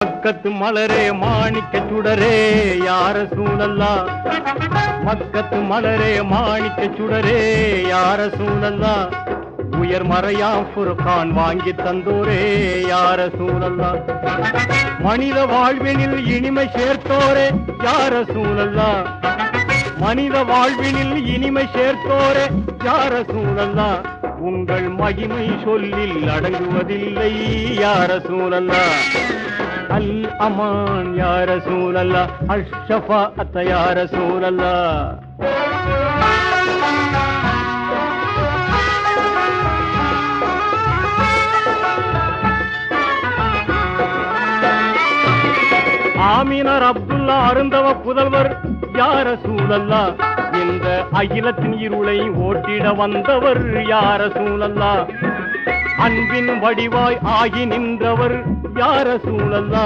மக்கத்து மலரே மாணிக்க சுடரே யார சூழல்லா, மக்கத்து மலரே மாணிக்க சுடரே யார சூழல்லா, உயர் மறையாம் ஃபுர்கான் வாங்கி தந்தோரே யார சூழல்லா, மனித வாழ்வினில் இனிமை சேர்த்தோரே யார சூழல்லா, மனித வாழ்வினில் இனிமை சேர்த்தோரே யார சூழல்லா, உங்கள் மகிமை சொல்லில் அடங்குவதில்லை யார சூழல்லா, அல் அமான் யார சூழல்லா, அல் ஷஃபாஅத் யார சூழல்லா. ஆமினர் அப்துல்லா அருந்தவ புதல்வர் யார சூழல்லா, இந்த அகிலத்தின் இருளை ஓட்டிட வந்தவர் யார சூழல்லா, அன்பின் வடிவாய் ஆகி நின்றவர் யார சூழல்லா.